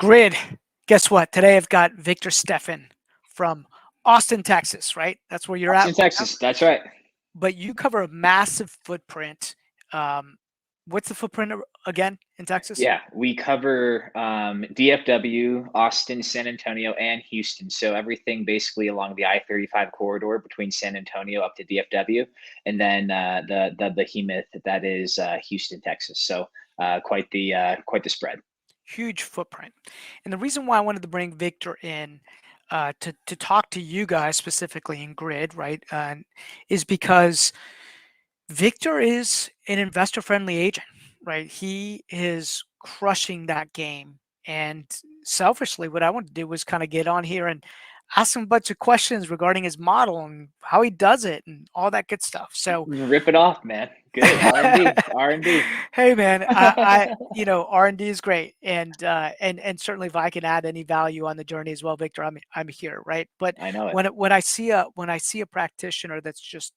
Grid. Guess what? Today I've got Victor Steffan from Austin, Texas, right? That's where you're at Austin, right now. Texas. That's right. But you cover a massive footprint. Um, what's the footprint again in Texas? Yeah, we cover DFW, Austin, San Antonio, and Houston. So everything basically along the I-35 corridor between San Antonio up to DFW, and then the behemoth that is Houston, Texas. So quite the spread. Huge footprint. And the reason why I wanted to bring Victor in to talk to you guys specifically in Grid, right, is because Victor is an investor-friendly agent, right? He is crushing that game. And selfishly, what I wanted to do was kind of get on here and ask him a bunch of questions regarding his model and how he does it and all that good stuff. So Rip it off, man. Good. R&D. R&D. hey man, I R&D is great, and certainly if I can add any value on the journey as well, Victor, I'm here, right? But I know it. when I see a practitioner that's just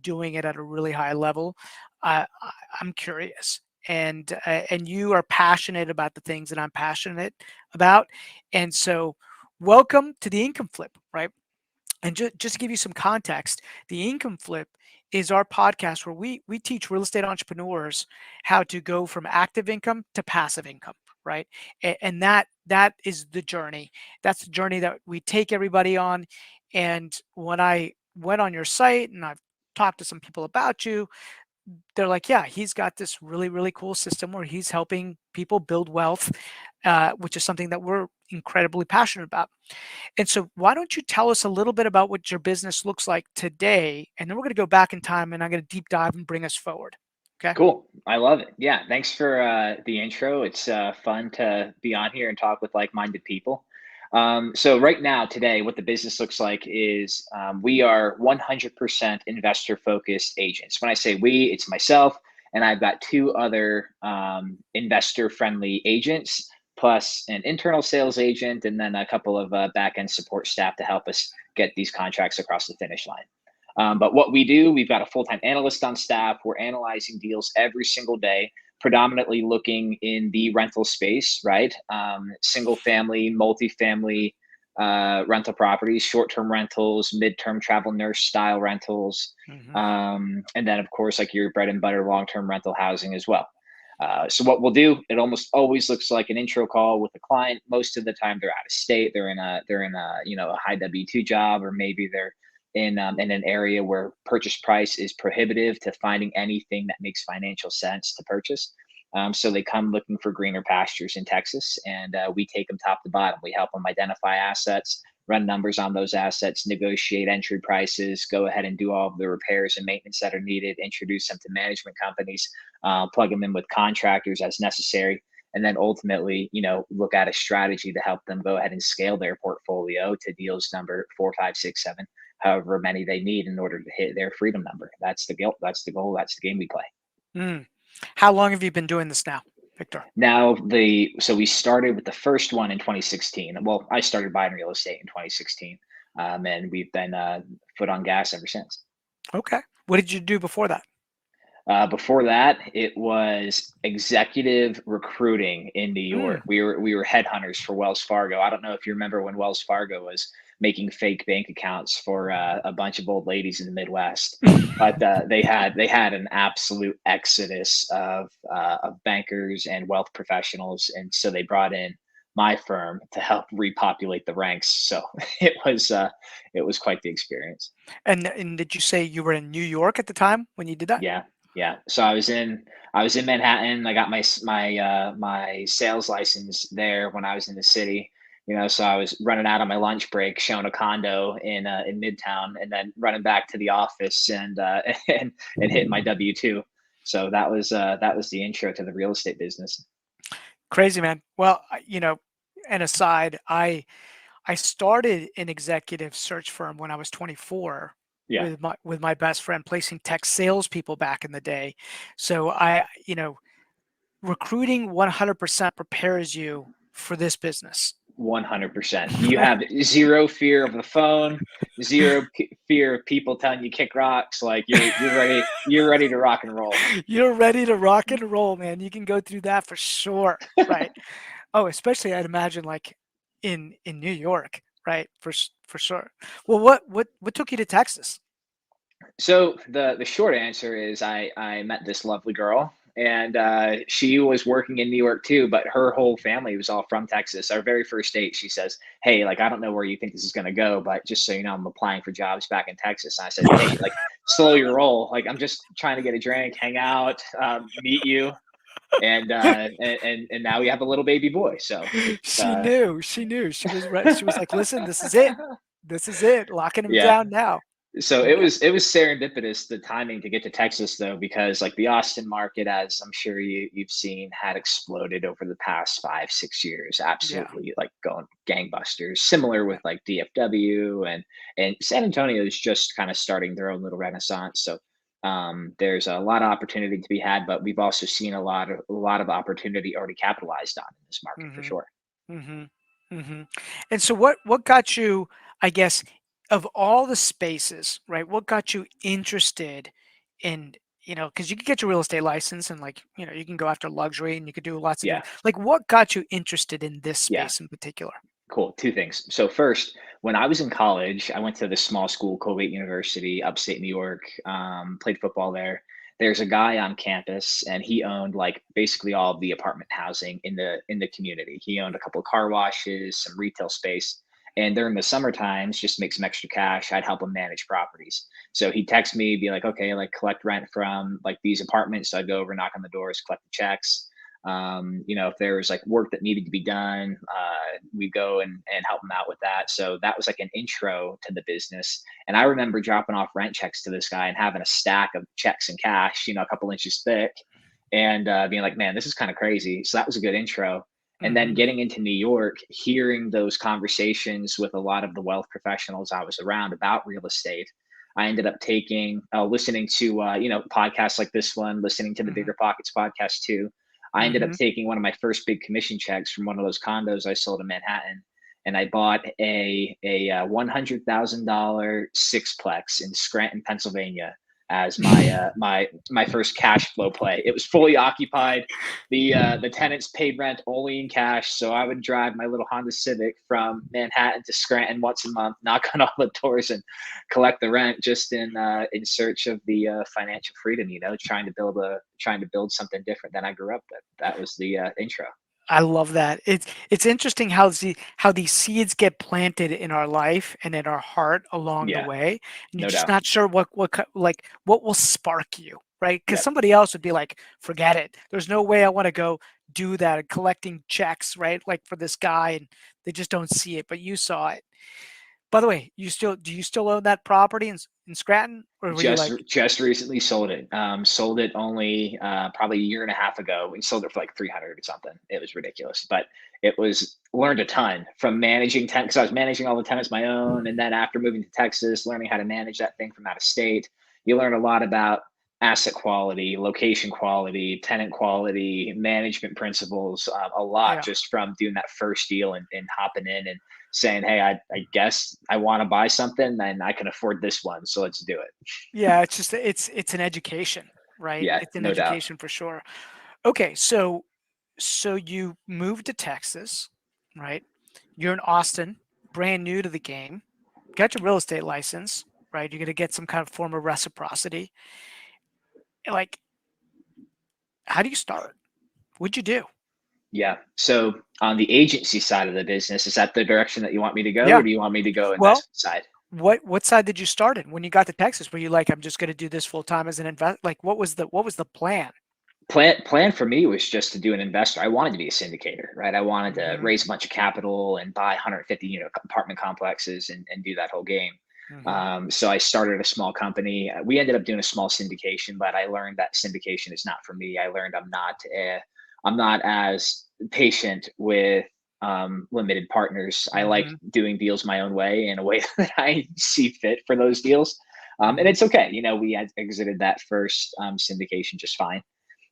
doing it at a really high level, I'm curious, and you are passionate about the things that I'm passionate about, and so welcome to the income flip, right? And just to give you some context, the income flip is our podcast where we teach real estate entrepreneurs how to go from active income to passive income, right? And that is the journey. That's the journey that we take everybody on. And when I went on your site and I've talked to some people about you, they're like, yeah, he's got this really, really cool system where he's helping people build wealth, which is something that we're incredibly passionate about. And so why don't you tell us a little bit about what your business looks like today, and then we're going to go back in time and I'm going to deep dive and bring us forward. Okay. Cool. I love it. Yeah. Thanks for the intro. It's fun to be on here and talk with like-minded people. So right now, today, what the business looks like is we are 100% investor-focused agents. When I say we, it's myself, and I've got two other investor-friendly agents, plus an internal sales agent, and then a couple of back-end support staff to help us get these contracts across the finish line. But what we do, we've got a full-time analyst on staff. We're analyzing deals every single day, predominantly looking in the rental space, right? Single family, multifamily rental properties, short-term rentals, mid-term travel nurse style rentals. And then of course, like your bread and butter long-term rental housing as well. So what we'll do, it almost always looks like an intro call with the client. Most of the time they're out of state, they're in a a high W-2 job, or maybe they're in an area where purchase price is prohibitive to finding anything that makes financial sense to purchase. So they come looking for greener pastures in Texas, and we take them top to bottom. We help them identify assets, run numbers on those assets, negotiate entry prices, go ahead and do all of the repairs and maintenance that are needed, introduce them to management companies, plug them in with contractors as necessary, and then ultimately, look at a strategy to help them go ahead and scale their portfolio to deals number 4, 5, 6, 7, however many they need in order to hit their freedom number. That's the goal. That's the goal. That's the game we play. How long have you been doing this now, Victor? So we started with the first one in 2016. Well, I started buying real estate in 2016, and we've been foot on gas ever since. Okay. What did you do before that? Before that, it was executive recruiting in New York. We were headhunters for Wells Fargo. I don't know if you remember when Wells Fargo was making fake bank accounts for a bunch of old ladies in the Midwest, but they had an absolute exodus of bankers and wealth professionals, and so they brought in my firm to help repopulate the ranks. So it was quite the experience. And did you say you were in New York at the time when you did that? Yeah. So I was in Manhattan. I got my sales license there when I was in the city. So I was running out on my lunch break, showing a condo in Midtown, and then running back to the office and and hitting my W-2. So that was the intro to the real estate business. Crazy, man. Well, and aside, I started an executive search firm when I was 24. Yeah. With my best friend, placing tech salespeople back in the day. So recruiting 100% prepares you for this business. 100%. You have zero fear of the phone, zero fear of people telling you kick rocks. Like you're ready to rock and roll. You're ready to rock and roll, man. You can go through that for sure, right? Oh, especially I'd imagine like in New York, right? For sure. Well, what took you to Texas? So the short answer is I met this lovely girl, and she was working in New York too, but her whole family was all from Texas. Our very first date, she says, "Hey, like I don't know where you think this is gonna go, but just so you know, I'm applying for jobs back in Texas." And I said, "Hey, like slow your roll. Like I'm just trying to get a drink, hang out, meet you, and now we have a little baby boy. So She uh, knew. She knew. She was right. She was like, "Listen, this is it. This is it. Locking him yeah, down now." so Okay. it was serendipitous the timing to get to Texas though, because like the Austin market, as I'm sure you've seen, had exploded over the past 5 6 years. Yeah. Absolutely, like going gangbusters. Similar Yeah. with like DFW, and San Antonio is just kind of starting their own little renaissance. So there's a lot of opportunity to be had, but we've also seen a lot of opportunity already capitalized on in this market for Mhm. sure. Mhm. Mhm. And so what got you, I guess, of all the spaces, right? What got you interested in, because you could get your real estate license and like, you can go after luxury and you could do lots of Yeah, different, like what got you interested in this yeah. space in particular? Cool. Two things. So first, when I was in college, I went to this small school, Colgate University, upstate New York. Played football there. There's a guy on campus, and he owned like basically all of the apartment housing in the community. He owned a couple of car washes, some retail space, and during the summer times, just to make some extra cash, I'd help him manage properties. So he'd text me, be like, "Okay, like collect rent from like these apartments." So I'd go over, knock on the doors, collect the checks. If there was like work that needed to be done, we go and help them out with that. So that was like an intro to the business. And I remember dropping off rent checks to this guy and having a stack of checks and cash, a couple inches thick, and being like, man, this is kind of crazy. So that was a good intro. And then Mhm. getting into New York, hearing those conversations with a lot of the wealth professionals I was around about real estate, I ended up listening to, podcasts like this one, listening to the Mhm. Bigger Pockets podcast too. I ended up Mhm. taking one of my first big commission checks from one of those condos I sold in Manhattan, and I bought a $100,000 sixplex in Scranton, Pennsylvania, as my first cash flow play. It was fully occupied. The tenants paid rent only in cash, so I would drive my little Honda Civic from Manhattan to Scranton once a month, knock on all the doors, and collect the rent, just in search of the financial freedom. Trying to build something different than I grew up with. That was the intro. I love that. It's interesting how these seeds get planted in our life and in our heart along the Yeah, way, and you're no just doubt. not sure like what will spark you, right? Because Yep. somebody else would be like, "Forget it. There's no way I want to go do that." Collecting checks, right? Like for this guy, and they just don't see it, but you saw it. By the way, do you still own that property in Scranton, or were you like, Just recently sold it. Sold it only probably a year and a half ago. We sold it for like 300 or something. It was ridiculous, but it was learned a ton from managing because I was managing all the tenants my own, and then after moving to Texas, learning how to manage that thing from out of state. You learn a lot about asset quality, location quality, tenant quality, management principles, a lot yeah? just from doing that first deal and hopping in and saying, "Hey, I guess I want to buy something and I can afford this one, so let's do it." Yeah, it's just it's an education, right? Yeah, It's an no doubt. education for sure. Okay, so you moved to Texas, right? You're in Austin, brand new to the game. Got your real estate license, right? You're gonna get some kind of form of reciprocity. Like, how do you start? What'd you do? Yeah. So on the agency side of the business, is that the direction that you want me to go, Yeah. or do you want me to go Well, investment side? what side did you start in when you got to Texas? Were you like, I'm just gonna do this full time as an invest? Like, what was the plan? Plan for me was just to do an investor. I wanted to be a syndicator, right? I wanted to Mm-hmm. raise a bunch of capital and buy 150 apartment complexes and do that whole game. Mm-hmm. So I started a small company. We ended up doing a small syndication, but I learned that syndication is not for me. I learned I'm not as patient with limited partners. I like Mm-hmm. doing deals my own way in a way that I see fit for those deals. And Mm-hmm. it's okay. We had exited that first syndication just fine,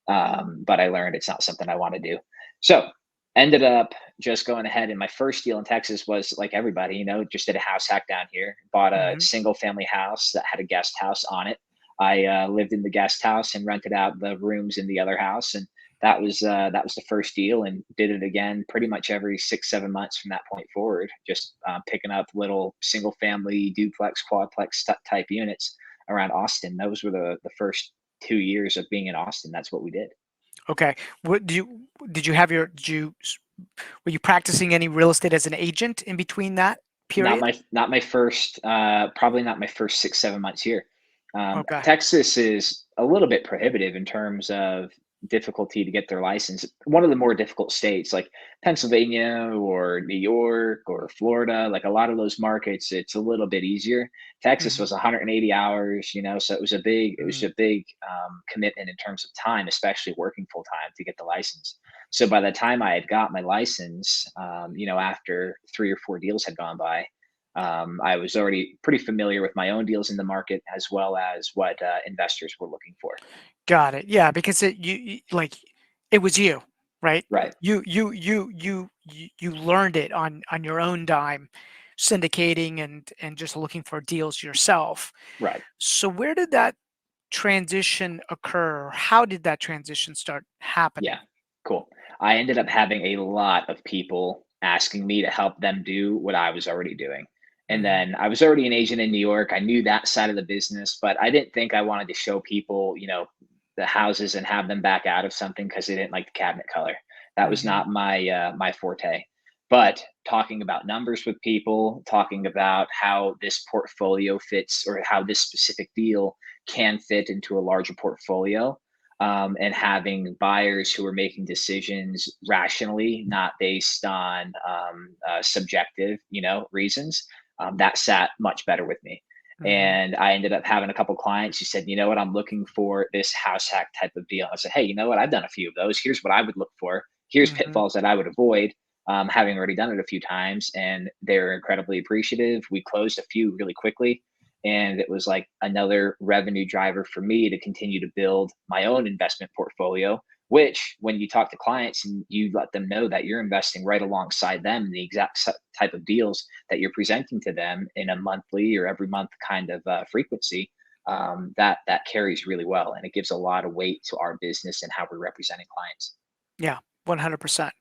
but I learned it's not something I want to do. So ended up just going ahead. And my first deal in Texas was like everybody, just did a house hack down here, bought a Mm-hmm. single family house that had a guest house on it. I lived in the guest house and rented out the rooms in the other house. And that was the first deal, and did it again pretty much every 6, 7 months from that point forward. Just picking up little single family duplex, quadplex type units around Austin. Those were the first 2 years of being in Austin. That's what we did. Okay. What did you have your did you were you practicing any real estate as an agent in between that period? Not my first, probably not my first 6, 7 months here. Okay. Texas is a little bit prohibitive in terms of difficulty to get their license. One of the more difficult states, like Pennsylvania or New York or Florida, like a lot of those markets, it's a little bit easier. Texas Mhm. was 180 hours, so it was Mm. a big commitment in terms of time, especially working full time to get the license. So by the time I had got my license, after 3 or 4 deals had gone by, I was already pretty familiar with my own deals in the market as well as what investors were looking for. Got it. Yeah, because like it was you, right? Right, You learned it on your own dime, syndicating and just looking for deals yourself. right. So where did that transition occur? How did that transition start Yeah, happening? cool. I ended up having a lot of people asking me to help them do what I was already doing. And Mhm. then I was already an agent in New York. I knew that side of the business, but I didn't think I wanted to show people, the houses and have them back out of something because they didn't like the cabinet color. That was Mhm. not my forte. But talking about numbers with people, talking about how this portfolio fits or how this specific deal can fit into a larger portfolio, and having buyers who are making decisions rationally, not based on subjective, reasons. That sat much better with me. Mhm. And I ended up having a couple clients who said, you know what, I'm looking for this house hack type of deal. I said, hey, you know what, I've done a few of those. Here's what I would look for. Here's Mhm. pitfalls that I would avoid, having already done it a few times. And they're incredibly appreciative. We closed a few really quickly, and it was like another revenue driver for me to continue to build my own investment portfolio, which when you talk to clients and you let them know that you're investing right alongside them in the exact type of deals that you're presenting to them in a monthly or every month kind of frequency, that carries really well, and it gives a lot of weight to our business and how we're representing clients. Yeah, 100%.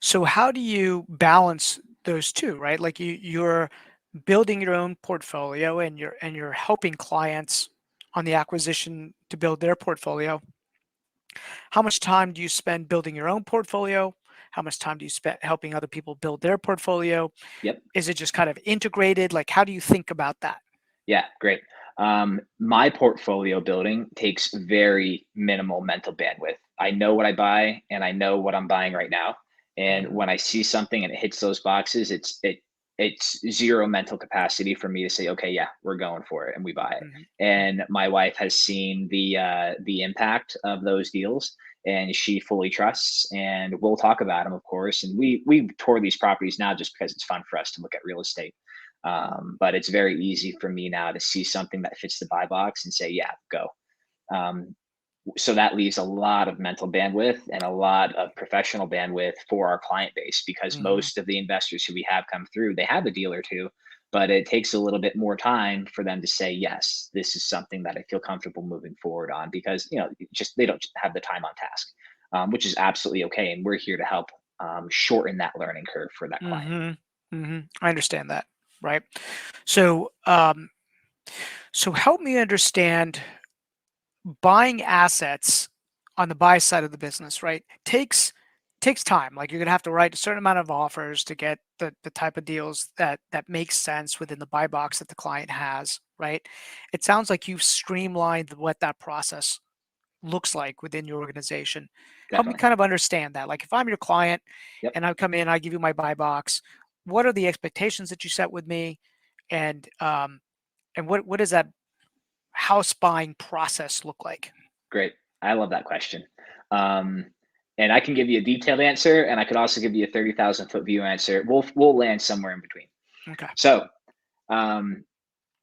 So how do you balance those 2, right? Like you're building your own portfolio and you're helping clients on the acquisition to build their portfolio. How much time do you spend building your own portfolio? How much time do you spend helping other people build their portfolio? Yep. Is it just kind of integrated? Like how do you think about that? Yeah, great. My portfolio building takes very minimal mental bandwidth. I know what I buy and I know what I'm buying right now. And Mhm. when I see something and it hits those boxes, it's zero mental capacity for me to say, okay, yeah, we're going for it, and we buy it. Mhm. Mhm. And my wife has seen the impact of those deals, and she fully trusts. And we'll talk about them, of course. And we tour these properties now just because it's fun for us to look at real estate. But it's very easy for me now to see something that fits the buy box and say, yeah, go. Um, so that leaves a lot of mental bandwidth and a lot of professional bandwidth for our client base, because Mhm. most of the investors who we have come through, they have a deal or two, but it takes a little bit more time for them to say, yes, this is something that I feel comfortable moving forward on, because, just they don't have the time on task, which is absolutely okay. And we're here to help shorten that learning curve for that client. Mhm. Mhm. I understand that, right? So, so help me understand buying assets on the buy side of the business, right? Takes time. Like you're gonna have to write a certain amount of offers to get the type of deals that makes sense within the buy box that the client has, right? It sounds like you've streamlined what that process looks like within your organization. Help me Definitely. kind of understand that. Like if I'm your client Yep. and I come in, I give you my buy box, what are the expectations that you set with me? And what does that house buying process look like? Great. I love that question. Um, and I can give you a detailed answer, and I could also give you a 30,000 foot view answer. We'll land somewhere in between. Okay. So, um,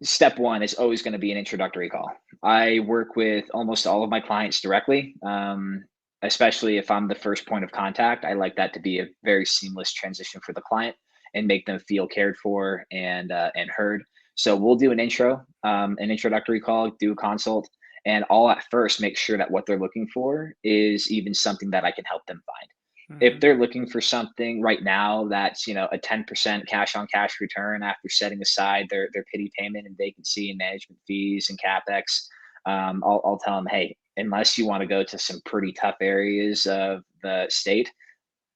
step one is always going to be an introductory call. I work with almost all of my clients directly, especially if I'm the first point of contact. I like that to be a very seamless transition for the client and make them feel cared for and heard. So we'll do an introductory call, do a consult, And I'll at first make sure that what they're looking for is even something that I can help them find. If Mhm. they're looking for something right now that's, a 10% cash on cash return after setting aside their pity payment and vacancy and management fees and capex, I'll tell them, hey, unless you want to go to some pretty tough areas of the state,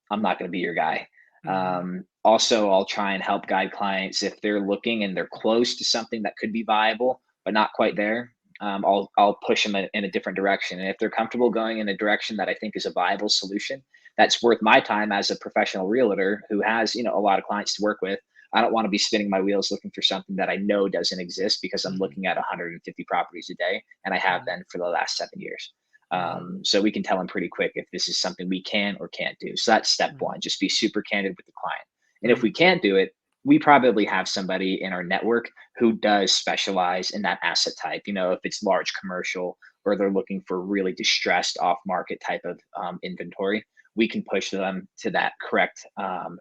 I'm not going to be your guy. Mhm. Also, I'll try and help guide clients if they're looking and they're close to something that could be viable, but not quite there. I'll push them in a different direction, and if they're comfortable going in a direction that I think is a viable solution, that's worth my time as a professional realtor who has a lot of clients to work with. I don't want to be spinning my wheels looking for something that I know doesn't exist because I'm Mhm. looking at 150 properties a day, and I have Mhm. been for the last 7 years. Mhm. So we can tell them pretty quick if this is something we can or can't do. So that's step Mhm. one, just be super candid with the client. And if Mhm. we can't do it, we probably have somebody in our network who does specialize in that asset type. If it's large commercial or they're looking for really distressed off market type of inventory, we can push them to that correct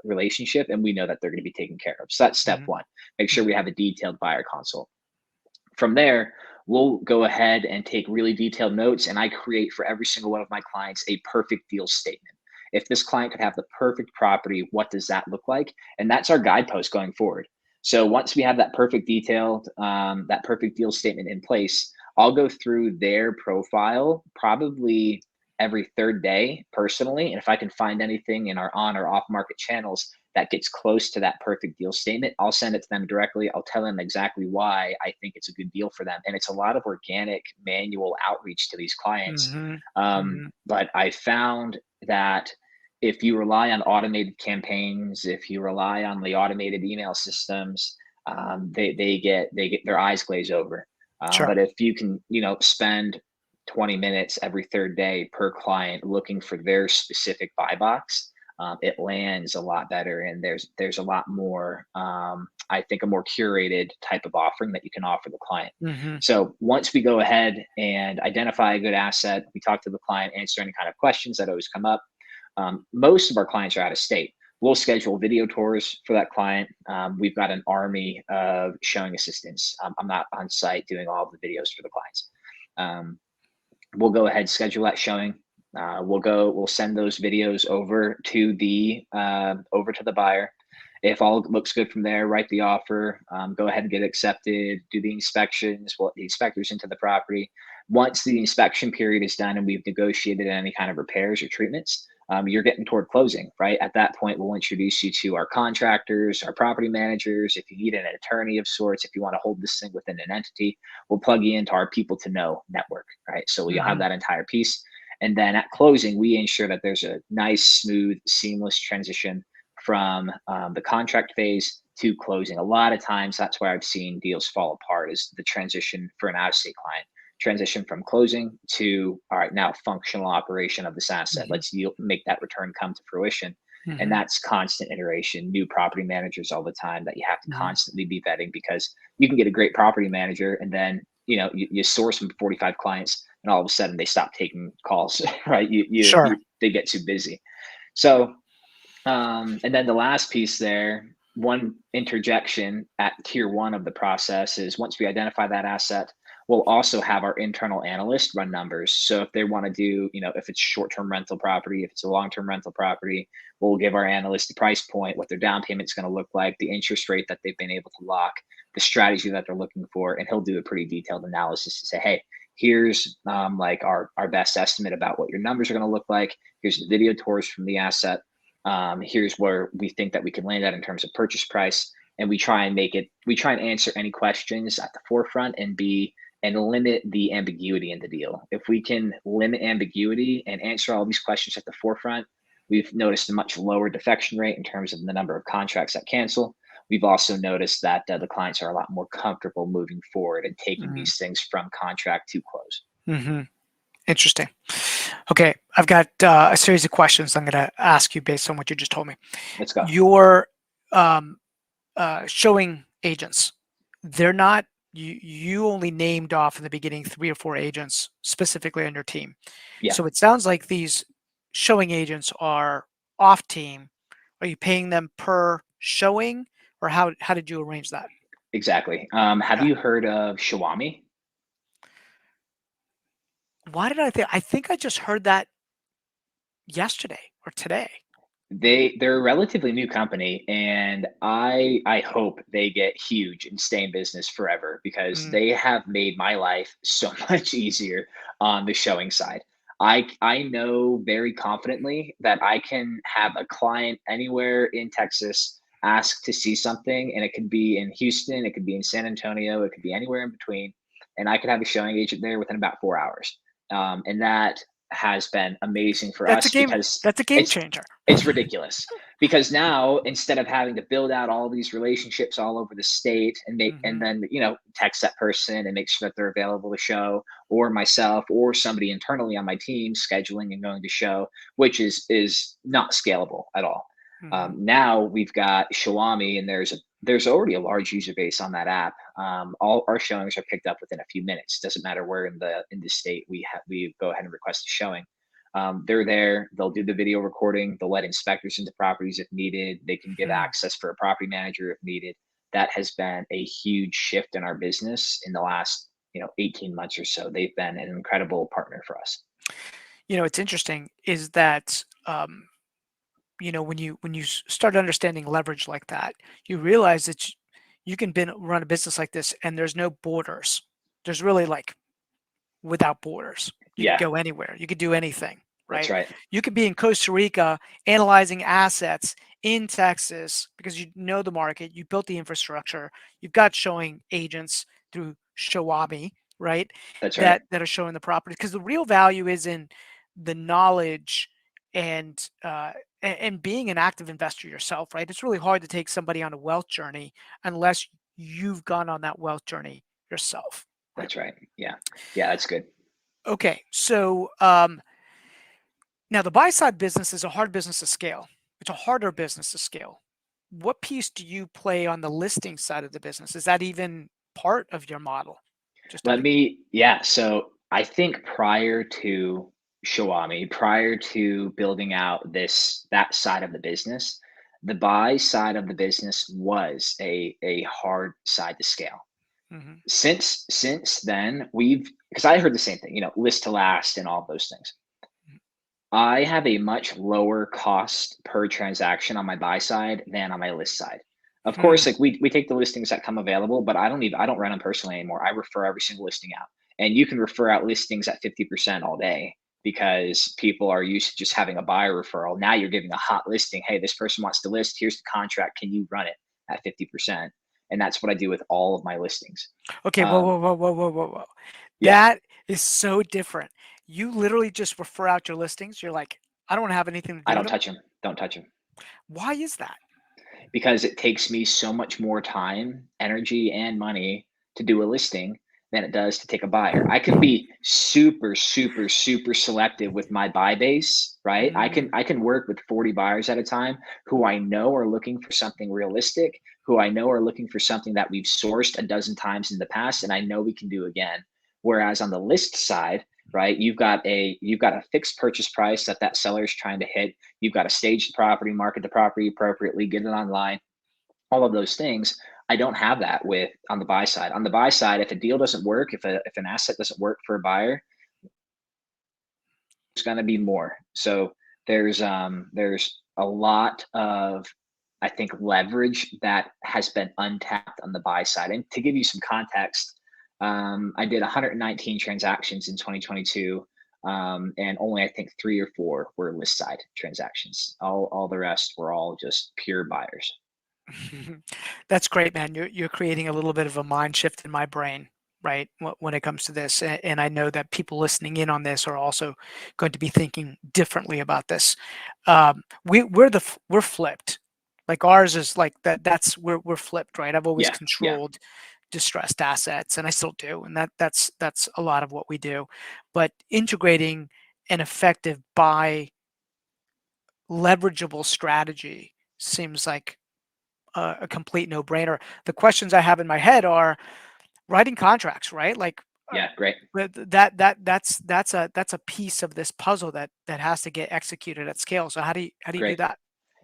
relationship, and we know that they're going to be taken care of. So that's step Mhm. one. Make sure we Mhm. have a detailed buyer consult. From there, we'll go ahead and take really detailed notes, and I create for every single one of my clients a perfect deal statement. If this client could have the perfect property, what does that look like? And that's our guidepost going forward. So once we have that perfect deal statement in place, I'll go through their profile probably every third day personally. And if I can find anything in our on or off market channels that gets close to that perfect deal statement, I'll send it to them directly. I'll tell them exactly why I think it's a good deal for them. And it's a lot of organic manual outreach to these clients. Mhm. Mhm. But I found that if you rely on automated campaigns, if you rely on the automated email systems, they get their eyes glaze over. Sure. But if you can, spend 20 minutes every third day per client looking for their specific buy box, it lands a lot better, and there's a lot more, I think, a more curated type of offering that you can offer the client. Mhm. So once we go ahead and identify a good asset, we talk to the client, answer any kind of questions that always come up. Most of our clients are out of state. We'll schedule video tours for that client. We've got an army of showing assistants. I'm not on site doing all of the videos for the clients. Um, we'll go ahead, schedule that showing. We'll send those videos over to the buyer. If all looks good from there, write the offer, go ahead and get accepted, do the inspections, we'll let the inspectors into the property. Once the inspection period is done and we've negotiated any kind of repairs or treatments, you're getting toward closing, right? At that point, we'll introduce you to our contractors, our property managers. If you need an attorney of sorts, if you want to hold this thing within an entity, we'll plug you into our people to know network, right? So you'll have Mhm. that entire piece. And then at closing, we ensure that there's a nice, smooth, seamless transition from the contract phase to closing. A lot of times, that's where I've seen deals fall apart is the transition for an out-of-state client. Transition from closing to, all right, now functional operation of this asset. Mhm. Let's make that return come to fruition. And Mhm. that's constant iteration, new property managers all the time that you have to Mhm. constantly be vetting, because you can get a great property manager and then you source from 45 clients and all of a sudden they stop taking calls. Right, Sure. they get too busy. So and then the last piece there, one interjection at tier one of the process is once we identify that asset, we'll also have our internal analyst run numbers. So if they want to do, if it's short-term rental property, if it's a long-term rental property, we'll give our analyst the price point, what their down payment's going to look like, the interest rate that they've been able to lock, the strategy that they're looking for, and he'll do a pretty detailed analysis to say, hey, here's like our best estimate about what your numbers are going to look like. Here's the video tours from the asset. Here's where we think that we can land at in terms of purchase price. And we try and answer any questions at the forefront and limit the ambiguity in the deal. If we can limit ambiguity and answer all these questions at the forefront, we've noticed a much lower defection rate in terms of the number of contracts that cancel. We've also noticed that the clients are a lot more comfortable moving forward and taking Mhm. these things from contract to close. Mhm. Interesting. Okay, I've got a series of questions I'm going to ask you based on what you just told me. Let's go. Your um, showing agents, they're not you only named off in the beginning 3 or 4 agents specifically on your team. Yeah. So it sounds like these showing agents are off team. Are you paying them per showing, or how did you arrange that? Exactly. Have Okay. you heard of Shawami? Why did I think I just heard that yesterday or today. They're a relatively new company, and I hope they get huge and stay in business forever because Mm, they have made my life so much easier on the showing side. I know very confidently that I can have a client anywhere in Texas ask to see something, and it could be in Houston, it could be in San Antonio, it could be anywhere in between, and I could have a showing agent there within about 4 hours. And that has been amazing for that's a us game because that's a game it's changer. it's ridiculous because now instead of having to build out all these relationships all over the state and make and Mhm, then text that person and make sure that they're available to show, or myself or somebody internally on my team scheduling and going to show, which is not scalable at all. mhm. Now we've got Xiaomi, and there's already a large user base on that app. All our showings are picked up within a few minutes. Doesn't matter where in the state we go ahead and request a showing. They're there. They'll do the video recording. They'll let inspectors into properties if needed. They can give Hmm. access for a property manager if needed. That has been a huge shift in our business in the last 18 months or so. They've been an incredible partner for us. It's interesting is that when you start understanding leverage like that, you realize that you can run a business like this, and there's no borders. There's really like without borders. You could Yeah, go anywhere. You could do anything, that's right? right. You could be in Costa Rica analyzing assets in Texas because you know the market, you built the infrastructure, you've got showing agents through Shawabi, right? That's right. That are showing the property because the real value is in the knowledge and and being an active investor yourself, right? It's really hard to take somebody on a wealth journey unless you've gone on that wealth journey yourself, right? That's right. Yeah. Yeah, that's good. Okay, so now the buy side business is a hard business to scale. It's a harder business to scale. What piece do you play on the listing side of the business? Is that even part of your model? Just out Let of me, yeah. So I think prior to Xiaomi, prior to building out that side of the business, the buy side of the business was a hard side to scale. Mhm, Since then, because I heard the same thing, list to last and all those things. mhm, I have a much lower cost per transaction on my buy side than on my list side. Of hmm. course, like we take the listings that come available, but I don't run them personally anymore. I refer every single listing out. And you can refer out listings at 50% all day because people are used to just having a buyer referral. Now you're giving a hot listing. Hey, this person wants to list. Here's the contract. Can you run it at 50%? And that's what I do with all of my listings. Okay, whoa, Um, whoa, whoa, whoa, whoa, whoa, whoa. yeah, That is so different. You literally just refer out your listings. You're like, I don't want to have anything to I do with don't them. touch them. Don't touch them. Why is that? Because it takes me so much more time, energy, and money to do a listing than it does to take a buyer. I can be super, super, super selective with my buy base, right? I can Mm, I can work with 40 buyers at a time who I know are looking for something realistic, who I know are looking for something that we've sourced a dozen times in the past and I know we can do again. Whereas on the list side, right, you've got a fixed purchase price that seller is trying to hit. You've got to stage the property, market the property appropriately, get it online, all of those things. I don't have that with on the buy side. On the buy side, if a deal doesn't work, if an asset doesn't work for a buyer, it's going to be more. So there's a lot of, I think, leverage that has been untapped on the buy side. And to give you some context, I did 119 transactions in 2022, and only I think three or four were list side transactions. All the rest were all just pure buyers. That's great, man. You're creating a little bit of a mind shift in my brain, right? When it comes to this, and I know that people listening in on this are also going to be thinking differently about this. We're flipped. Like ours is like that. We're flipped, right? I've always Yeah, yeah, controlled distressed assets, and I still do, and that's a lot of what we do. But integrating an effective buy leverageable strategy seems like a complete no-brainer. The questions I have in my head are writing contracts, right? Like yeah. Great, that's a piece of this puzzle that has to get executed at scale. So how do you do great. that?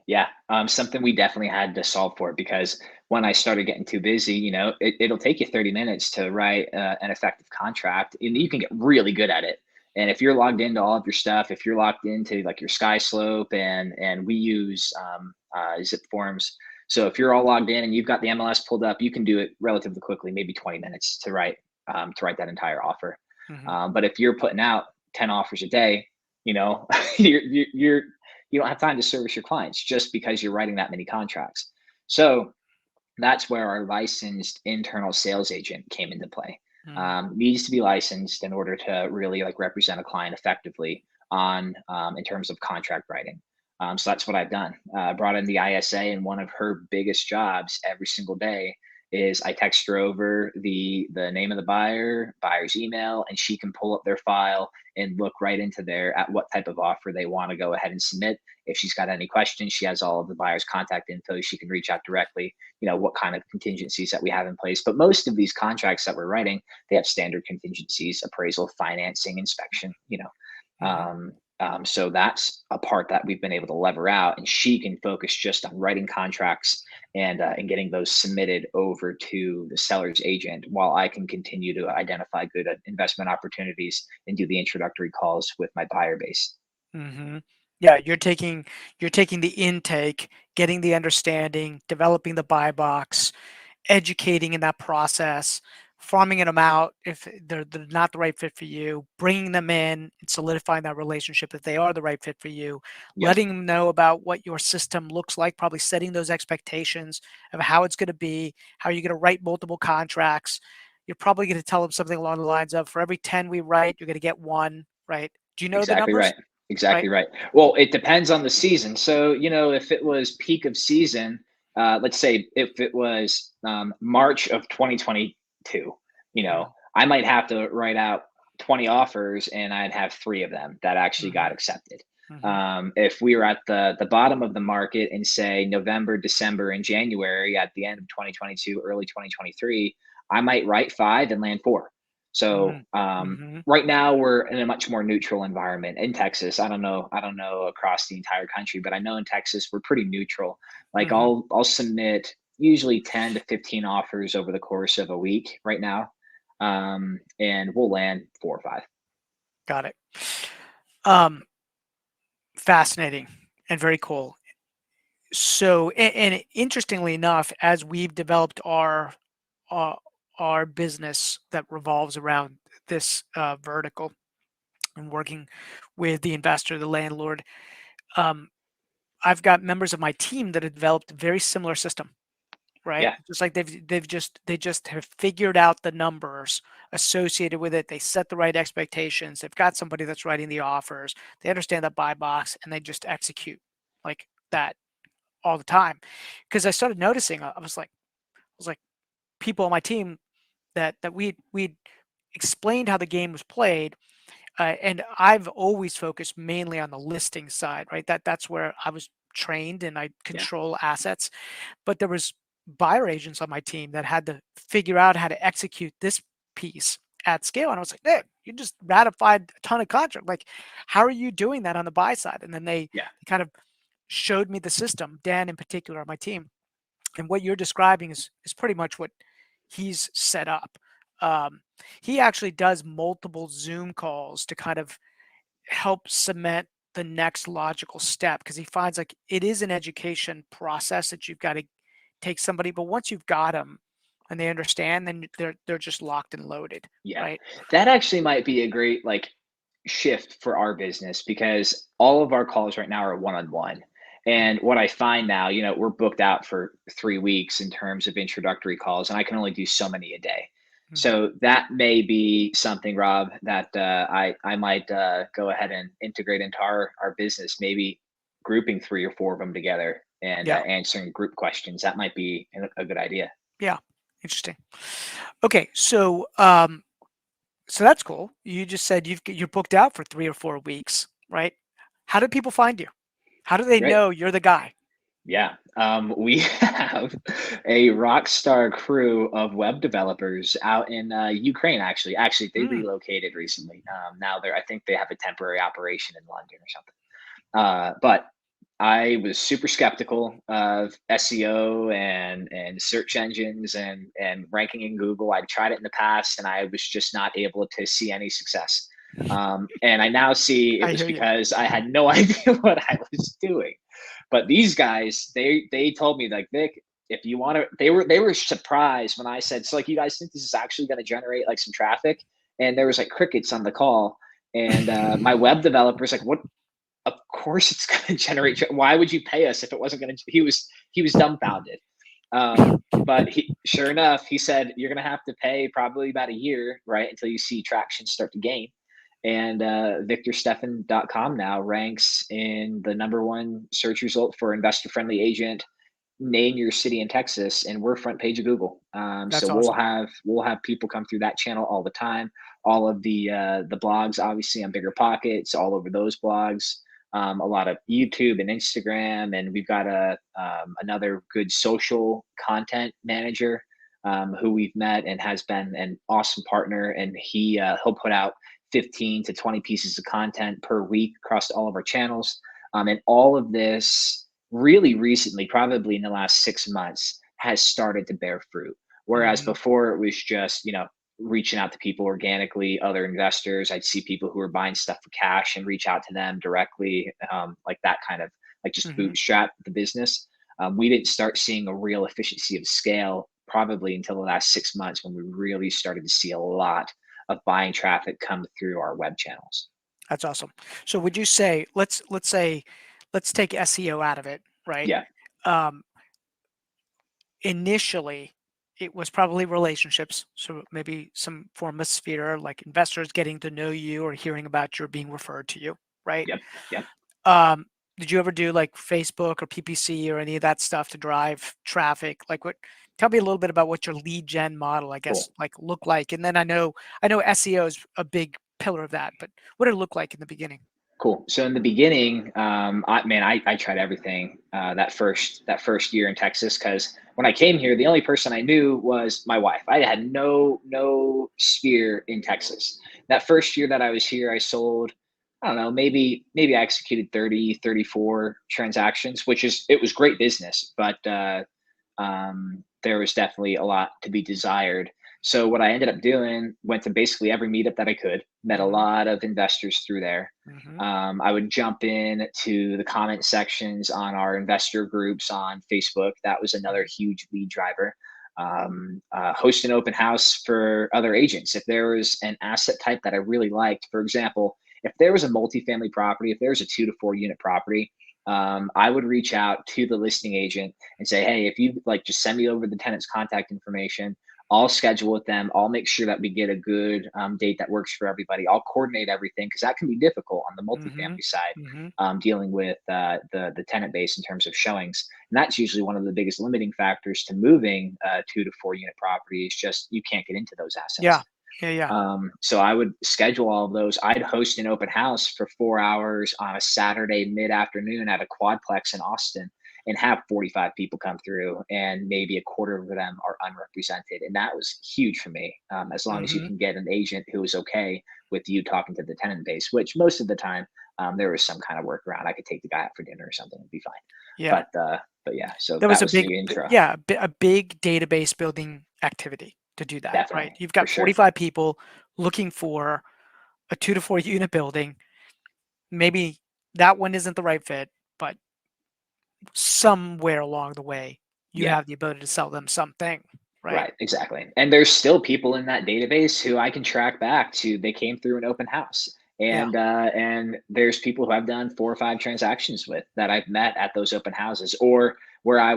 Yeah, something we definitely had to solve for because when I started getting too busy, it'll take you 30 minutes to write an effective contract, and you Mm, can get really good at it. And if you're logged into all of your stuff, if you're logged into like your Sky Slope and we use zip forms. So if you're all logged in and you've got the MLS pulled up, you can do it relatively quickly, maybe 20 minutes to write that entire offer. Hmm. But if you're putting out 10 offers a day, you know, you don't have time to service your clients just because you're writing that many contracts. So that's where our licensed internal sales agent came into play. Hmm. Needs to be licensed in order to really like represent a client effectively on in terms of contract writing. So that's what I've done. Brought in the ISA, and one of her biggest jobs every single day is I text her over the name of the buyer's email, and she can pull up their file and look right into there at what type of offer they want to go ahead and submit. If she's got any questions, she has all of the buyer's contact info. She can reach out directly, what kind of contingencies that we have in place. But most of these contracts that we're writing, they have standard contingencies: appraisal, financing, inspection. Hmm. So that's a part that we've been able to lever out, and she can focus just on writing contracts and getting those submitted over to the seller's agent, while I can continue to identify good investment opportunities and do the introductory calls with my buyer base. Hmm. Yeah, you're taking the intake, getting the understanding, developing the buy box, educating in that process, farming them out if they're not the right fit for you, bringing them in and solidifying that relationship if they are the right fit for you, Yep, letting them know about what your system looks like, probably setting those expectations of how it's going to be, how you're going to write multiple contracts. You're probably going to tell them something along the lines of, for every 10 we write, you're going to get one, right? Do you know the exactly numbers? right. Exactly Right? right. Well, it depends on the season. So, if it was peak of season, let's say if it was March of 2022, Hmm. I might have to write out 20 offers and I'd have three of them that actually got Hmm. accepted. Hmm. If we were at the bottom of the market in, say, November, December, and January at the end of 2022, early 2023, I might write five and land four. So, Hmm. Hmm. right now we're in a much more neutral environment in Texas. I don't know across the entire country, but I know in Texas we're pretty neutral. Like Hmm. I'll submit usually 10 to 15 offers over the course of a week right now. And we'll land 4 or 5. Got it. Um, Fascinating and very cool. So, and interestingly enough, as we've developed uh, our business that revolves around this vertical and working with the investor, the landlord, um, I've got members of my team that have developed a very similar system, right? Yeah, Just like they just have figured out the numbers associated with it. They set the right expectations. They've got somebody that's writing the offers. They understand the buy box, and they just execute like that all the time. Because I started noticing, I was like, people on my team that we'd explained how the game was played, and I've always focused mainly on the listing side, right? That's where I was trained and I yeah, control assets. But there was buyer agents on my team that had to figure out how to execute this piece at scale. And I was like, "Hey, you just ratified a ton of contract. Like, how are you doing that on the buy side?" And then they yeah, kind of showed me the system, Dan in particular on my team. And what you're describing is pretty much what he's set up. Um, he actually does multiple Zoom calls to kind of help cement the next logical step, because he finds like it is an education process that you've got to take somebody, but once you've got them and they understand, then they're just locked and loaded, yeah. right? That actually might be a great shift for our business, because all of our calls right now are one-on-one. Mm. And what I find now, we're booked out for 3 weeks in terms of introductory calls, and I can only do so many a day. Mhm. So that may be something, Rob, that I might go ahead and integrate into our business. Maybe grouping 3 or 4 of them together and Yeah, answering group questions. That might be a good idea. yeah, interesting. Okay, so that's cool. You just said you're booked out for 3 or 4 weeks, right? How do people find you? How do they Great. know you're the guy? Yeah, we have a rock star crew of web developers out in Ukraine. Actually, they Mm, relocated recently. Now I think they have a temporary operation in London or something. But I was super skeptical of SEO and search engines and ranking in Google. I'd tried it in the past, and I was just not able to see any success. And I now see it I was hear you. because I had no idea what I was doing. But these guys, they told me like, Vic, if you want to, they were surprised when I said, so like, you guys think this is actually going to generate like some traffic? And there was like crickets on the call. And my web developer's like, what? Of course it's going to generate. Why would you pay us if it wasn't going to? He was dumbfounded. But sure enough, he said you're going to have to pay probably about a year, right, until you see traction start to gain. And VictorSteffan.com now ranks in the number one search result for investor friendly agent. Name your city in Texas, and we're front page of Google. So That's we'll awesome. have we'll have people come through that channel all the time. All of the blogs, obviously on Bigger Pockets, all over those blogs. A lot of YouTube and Instagram, and we've got another good social content manager who we've met and has been an awesome partner. And he'll put out 15 to 20 pieces of content per week across all of our channels. And all of this really recently, probably in the last 6 months, has started to bear fruit. Whereas Hmm. before it was just, reaching out to people organically, other investors. I'd see people who were buying stuff for cash and reach out to them directly, like that kind of like just Hmm. bootstrap the business. We didn't start seeing a real efficiency of scale probably until the last 6 months when we really started to see a lot of buying traffic come through our web channels. That's awesome. So would you say, let's say, let's take SEO out of it, right? Yeah, Um, Initially, it was probably relationships. So maybe some form of sphere, like investors getting to know you or hearing about you or being referred to you, right? yep, yep, Um, did you ever do like Facebook or PPC or any of that stuff to drive traffic? Like what? Tell me a little bit about what your lead gen model, I guess, cool. like look like. And then I know SEO is a big pillar of that, but what did it look like in the beginning? Cool. So in the beginning, I tried everything that first year in Texas because when I came here, the only person I knew was my wife. I had no sphere in Texas. That first year that I was here, I sold, I don't know, maybe I executed 30, 34 transactions, it was great business, but there was definitely a lot to be desired. So what I ended up doing, went to basically every meetup that I could, met a Hmm. lot of investors through there. Hmm. I would jump in to the comment sections on our investor groups on Facebook. That was another huge lead driver. Host an open house for other agents. If there was an asset type that I really liked, for example, if there was a multifamily property, if there was a 2 to 4 unit property, I would reach out to the listing agent and say, hey, if you like, just send me over the tenant's contact information. I'll schedule with them. I'll make sure that we get a good date that works for everybody. I'll coordinate everything because that can be difficult on the Hmm. multifamily side, Hmm. dealing with the tenant base in terms of showings. And that's usually one of the biggest limiting factors to moving 2 to 4 unit property is just you can't get into those Yeah. assets. Yeah. Yeah. So I would schedule all of those. I'd host an open house for 4 hours on a Saturday mid afternoon at a quadplex in Austin and have 45 people come through, and maybe a quarter of them are unrepresented. And that was huge for me. As long as you Hmm. can get an agent who is okay with you talking to the tenant base, which most of the time there was some kind of workaround. I could take the guy out for dinner or something and be fine. Yeah. But yeah, so That was that a was big, the intro. yeah, a big database building activity to do that, right? Definitely, You've for got sure. 45 people looking for a 2 to 4 unit building. Maybe that one isn't the right fit, but somewhere along the way, you Yeah. have the ability to sell them something, right? Right, exactly. And there's still people in that database who I can track back to they came through an open house. Yeah. And there's people who I've done 4 or 5 transactions with that I've met at those open houses, or where I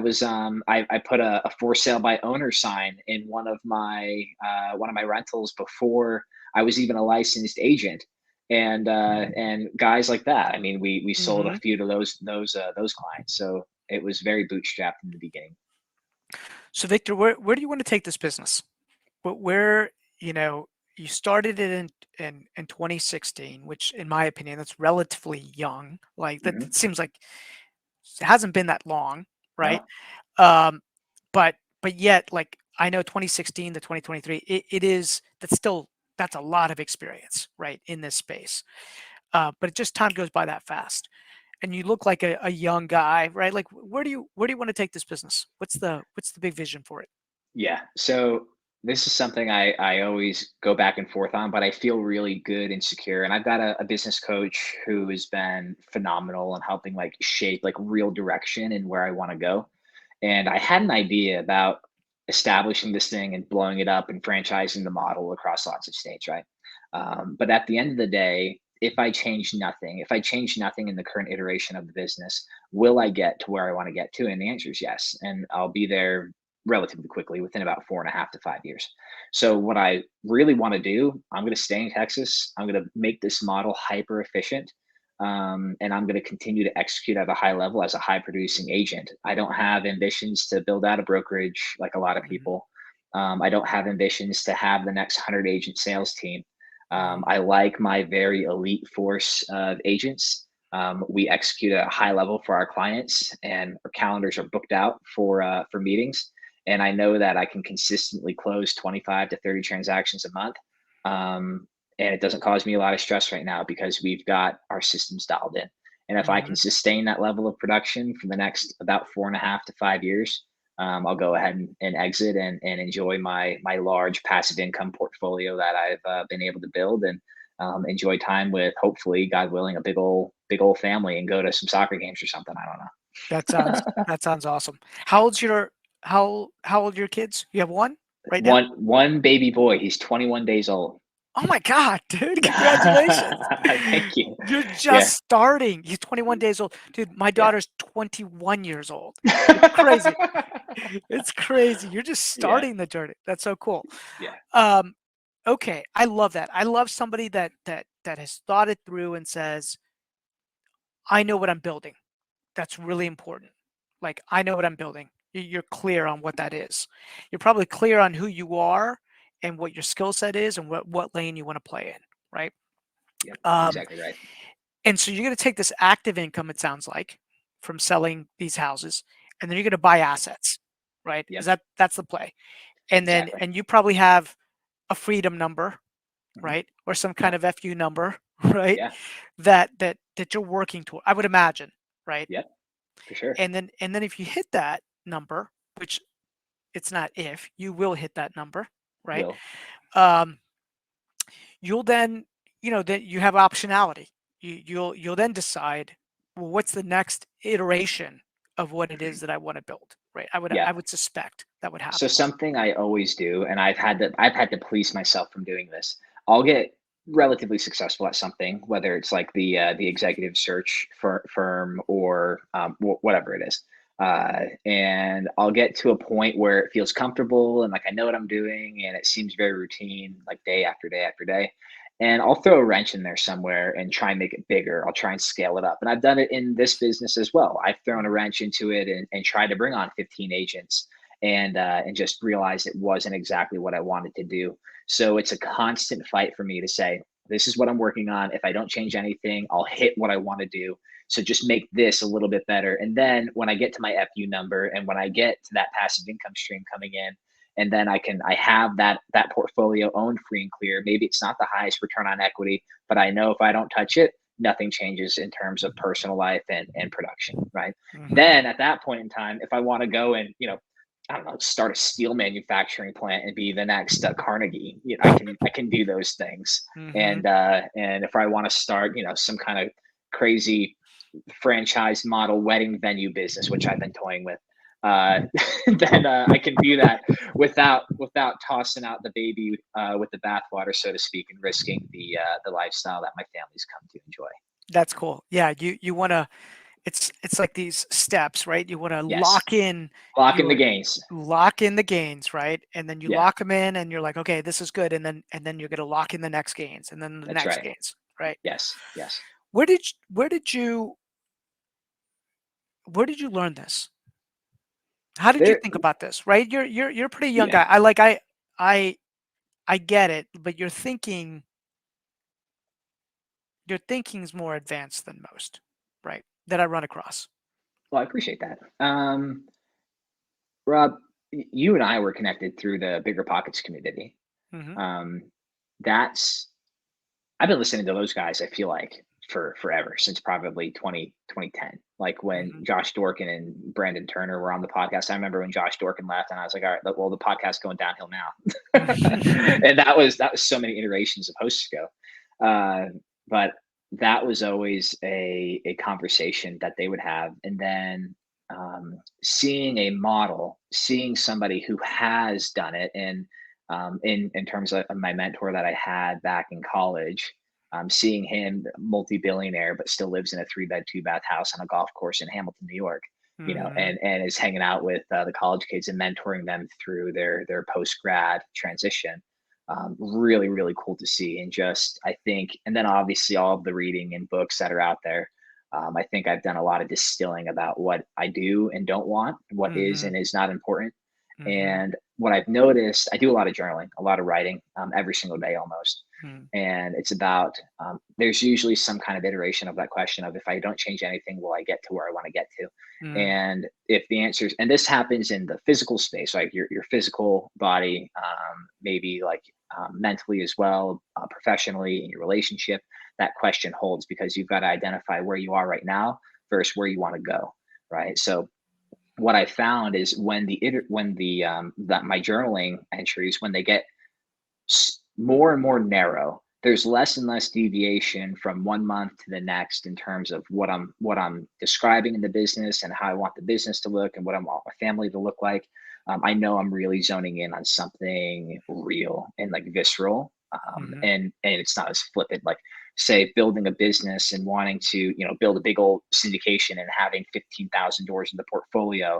put a for sale by owner sign in one of my rentals before I was even a licensed agent. And guys like that. I mean, we sold a Hmm. few to those clients. So it was very bootstrapped in the beginning. So, Victor, where do you want to take this business? Where, you know, you started it in 2016, which in my opinion, that's relatively young. Like that Hmm. seems like it hasn't been that long, right? No. Um, but yet, like I know 2016 to 2023, it is that's a lot of experience, right, in this space. But it just time goes by that fast, and you look like a young guy, right? Like where do you want to take this business? What's the big vision for it? Yeah. So this is something I always go back and forth on, but I feel really good and secure. And I've got a business coach who has been phenomenal in helping like shape like real direction and where I want to go. And I had an idea about establishing this thing and blowing it up and franchising the model across lots of states, right? But at the end of the day, if I change nothing in the current iteration of the business, will I get to where I want to get to? And the answer is yes. And I'll be there relatively quickly within about 4.5 to 5 years. So what I really want to do, I'm going to stay in Texas. I'm going to make this model hyper efficient. And I'm going to continue to execute at a high level as a high producing agent. I don't have ambitions to build out a brokerage like a lot of Mhm, people. I don't have ambitions to have the next 100 agent sales team. mhm, I like my very elite force of agents. We execute at a high level for our clients, and our calendars are booked out for meetings. And I know that I can consistently close 25 to 30 transactions a month. And it doesn't cause me a lot of stress right now because we've got our systems dialed in. And if I can mhm. sustain that level of production for the next about 4.5 to 5 years, I'll go ahead and exit and enjoy my large passive income portfolio that I've been able to build, and enjoy time with, hopefully, God willing, a big old family, and go to some soccer games or something. I don't know. That sounds awesome. How old's your how old are your kids? You have one right now? One baby boy. He's 21 days old. Oh my god, dude, congratulations. Thank you. You're Yeah. just starting. He's 21 days old. Dude, my Yeah. daughter's 21 years old. It's crazy. It's crazy. You're just Yeah. starting the journey. That's so cool. Yeah. Um, okay, I love that. I love somebody that has thought it through and says, "I know what I'm building." That's really important. Like, I know what I'm building. You're clear on what that is. You're probably clear on who you are and what your skill set is and what lane you want to play in, right? Yep. Um, Exactly right. and so you're going to take this active income, it sounds like, from selling these houses, and then you're going to buy assets, right? Is Yep. that's the play? And then Exactly. and you probably have a freedom number, Hmm. right, or some kind Yep. of FU number, right? Yeah. That you're working toward. I would imagine, right? Yep. For sure. And then if you hit that number, which it's not if you will hit that number, right? Will. Um, you'll then, that you have optionality. You'll then decide, well, what's the next iteration of what it is Hmm. that I want to build, right? Yeah. I would suspect that would So happen. something I always do, and I've had to police myself from doing this. I'll get relatively successful at something, whether it's like the executive search firm, or whatever it is. And I'll get to a point where it feels comfortable and like I know what I'm doing, and it seems very routine, like day after day after day. And I'll throw a wrench in there somewhere and try and make it bigger. I'll try and scale it up. And I've done it in this business as well. I've thrown a Mhm. wrench into it and tried to bring on 15 agents, and just realized it wasn't exactly what I wanted to do. So it's a constant fight for me to say, this is what I'm working on. If I don't change anything, I'll hit what I want to do. So just make this a little bit better. And then when I get to my FU number, and when I get to that passive income stream coming in, and then I have that portfolio owned free and clear. Maybe it's not the highest return on equity, but I know if I don't touch it, nothing changes in terms of personal life and production, right? Mhm. Then at that point in time, if I want to go and, I don't know, start a steel manufacturing plant and be the next Carnegie, I can do those things. Mhm. And if I want to start, some kind of crazy franchise model wedding venue business, which I've been toying with, uh, then I can do that without tossing out the baby with the bathwater, so to speak, and risking the lifestyle that my family's come to enjoy. That's cool. Yeah, you want to. It's like these steps, right? You want to Yes, lock in the your gains. lock in the gains, right? And then you Yeah, lock them in, and you're like, okay, this is good. And then you're gonna lock in the next gains, and then the that's next right. gains, right? Yes, yes. Where did you learn this? How did you There, think about this? Right? You're a pretty young yeah. guy. I I get it, but your thinking's more advanced than most, right? That I run across. Well, I appreciate that. Rob, you and I were connected through the Bigger Pockets community. Hmm. Um, that's I've been listening to those guys, I feel like, for forever, since probably 2010. Like when Mhm. Josh Dorkin and Brandon Turner were on the podcast. I remember when Josh Dorkin left, and I was like, all right, well, the podcast's going downhill now. And that was so many iterations of hosts ago. But that was always a conversation that they would have. And then seeing a model, seeing somebody who has done it, and in terms of my mentor that I had back in college, seeing him multi-billionaire but still lives in a 3-bed 2-bath house on a golf course in Hamilton, New York, Mhm. and is hanging out with the college kids and mentoring them through their post grad transition. Really, really cool to see. And just, I think, and then obviously all of the reading and books that are out there. I think I've done a lot of distilling about what I do and don't want, what is Mhm. and is not important. Mhm. And what I've noticed, I do a lot of journaling, a lot of writing, every single day almost. Mhm. And it's about, there's usually some kind of iteration of that question of, if I don't change anything, will I get to where I want to get to? Mhm. And if the answer is, and this happens in the physical space, like your physical body, maybe like mentally as well, professionally in your relationship, that question holds, because you've got to identify where you are right now versus where you want to go. Right. So what I found is when that my journaling entries, when they get more and more narrow, there's less and less deviation from one month to the next in terms of what I'm describing in the business and how I want the business to look and what I want my family to look like. I know I'm really zoning in on something real and like visceral, Mhm. and it's not as flippant. Like, say, building a business and wanting to build a big old syndication and having 15,000 doors in the portfolio.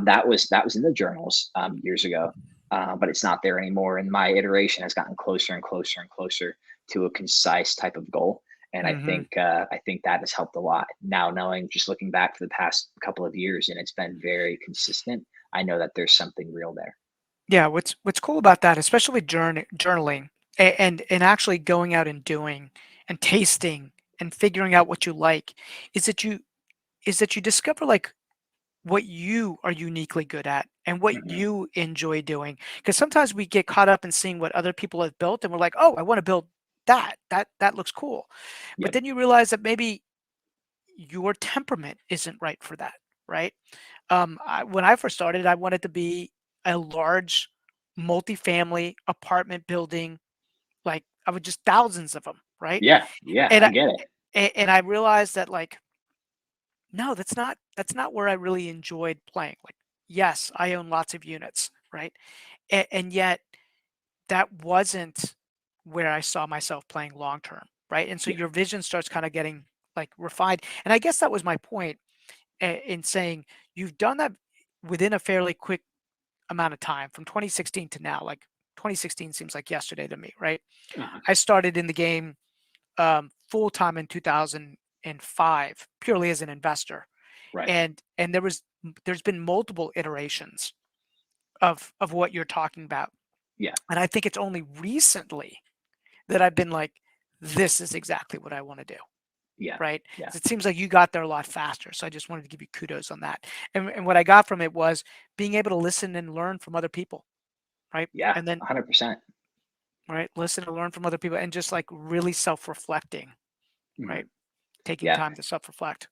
That was in the journals years ago, but it's not there anymore. And my iteration has gotten closer and closer and closer to a concise type of goal. And Mhm. I think that has helped a lot. Now, knowing, just looking back for the past couple of years, and it's been very consistent, I know that there's something real there. Yeah, what's cool about that, especially journaling, and actually going out and doing and tasting and figuring out what you like, is that you discover, like, what you are uniquely good at and what Hmm. you enjoy doing. Because sometimes we get caught up in seeing what other people have built, and we're like, "Oh, I wanna build that. That looks cool." But Yep. then you realize that maybe your temperament isn't right for that, right? When I first started, I wanted to be a large multifamily apartment building, like I would just thousands of them, right? Yeah. Yeah. And I I get it. and I realized that, like, no, that's not where I really enjoyed playing. Like, yes, I own lots of units, right? And yet that wasn't where I saw myself playing long term, right? And so Yeah. your vision starts kind of getting, like, refined. And I guess that was my point, in saying you've done that within a fairly quick amount of time from 2016 to now. Like, 2016 seems like yesterday to me, right? Uh-huh. I started in the game full time in 2005, purely as an investor, Right. and there's been multiple iterations of what you're talking about, Yeah. and I think it's only recently that I've been like, this is exactly what I want to do. Yeah. Right? Yeah. 'Cause it seems like you got there a lot faster. So I just wanted to give you kudos on that. And what I got from it was being able to listen and learn from other people, right? Yeah. And then, 100%. right, listen and learn from other people, and just, like, really self-reflecting, Mhm. right? Taking Yeah. time to self-reflect.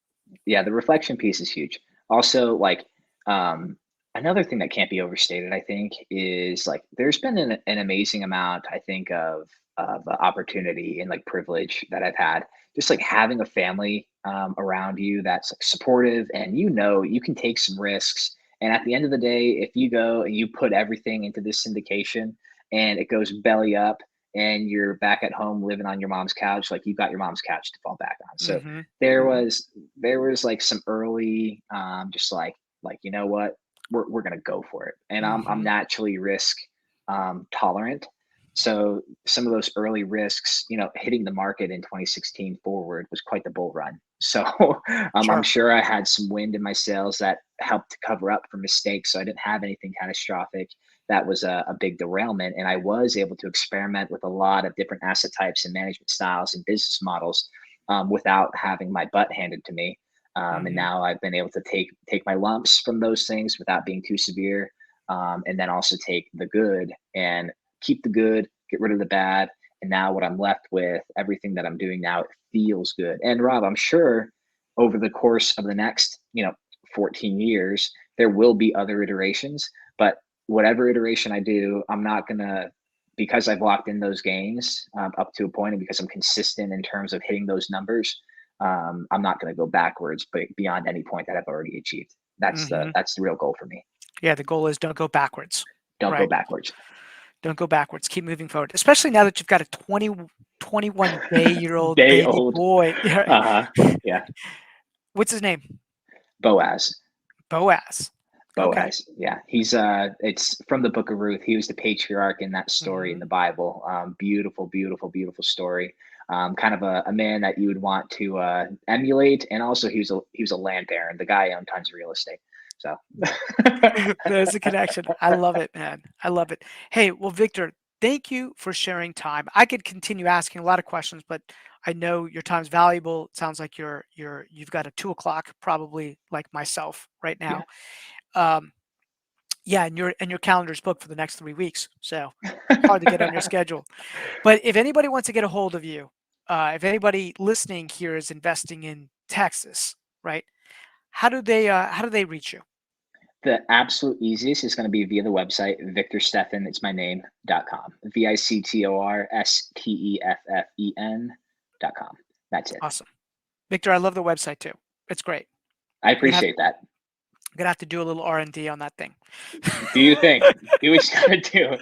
Yeah, the reflection piece is huge. Also, like, um, another thing that can't be overstated, I think, is like there's been an amazing amount, I think, of opportunity and like privilege that I've had. Just like having a family around you that's like supportive, and you can take some risks. And at the end of the day, if you go and you put everything into this syndication and it goes belly up, and you're back at home living on your mom's couch, like you've got your mom's couch to fall back on. So Mhm. there Mhm. was there was like some early just like you know what, we're gonna go for it, and I'm Mhm. naturally risk tolerant. So some of those early risks, hitting the market in 2016 forward was quite the bull run. So I'm Sure. sure I had some wind in my sails that helped to cover up for mistakes, so I didn't have anything catastrophic that was a big derailment, and I was able to experiment with a lot of different asset types and management styles and business models without having my butt handed to me. And Mhm. now I've been able to take my lumps from those things without being too severe, and then also take the good and keep the good, get rid of the bad, And now what I'm left with, everything that I'm doing now, it feels good. And Rob, I'm sure over the course of the next, 14 years, there will be other iterations, but whatever iteration I do, I'm not gonna, because I've locked in those gains up to a point, and because I'm consistent in terms of hitting those numbers, I'm not going to go backwards, but beyond any point that I've already achieved. Hmm. That's the real goal for me. Yeah, the goal is don't go backwards, Don't go right? backwards. Don't go backwards. Keep moving forward, especially now that you've got a 21-day-old Day baby old. boy. Uh-huh. Yeah. What's his name? Boaz. Boaz. Okay. Boaz. Yeah. He's it's from the book of Ruth. He was the patriarch in that story in Hmm. the Bible. Beautiful, beautiful, beautiful story. Kind of a man that you would want to emulate. And also he was a land baron. The guy owned tons of real estate. So There's a connection. I love it, man. I love it. Hey, well, Victor, thank you for sharing time. I could continue asking a lot of questions, but I know your time's valuable. It sounds like you've got a 2 o'clock, probably like myself right now. Um, yeah, and your calendar's booked for the next 3 weeks, so hard to get on your yeah. schedule. But if anybody wants to get a hold of you, if anybody listening here is investing in Texas, right? How do they reach you? The absolute easiest is going to be via the website, Victor Steffen, it's my name.com. VICTORSTEFFEN.com. That's it. Awesome. Victor, I love the website too. It's great. I I'm gonna have appreciate that. I'm gonna have to do a little R&D on that thing. Do you think? Do what you gotta do.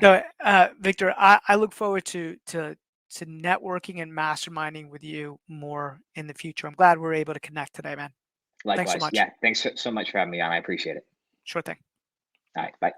No, Victor, I look forward to networking and masterminding with you more in the future. I'm glad we're able to connect today, man. Thanks so Likewise. much. Yeah. Thanks so much for having me on. I appreciate it. Sure thing. All right. Bye.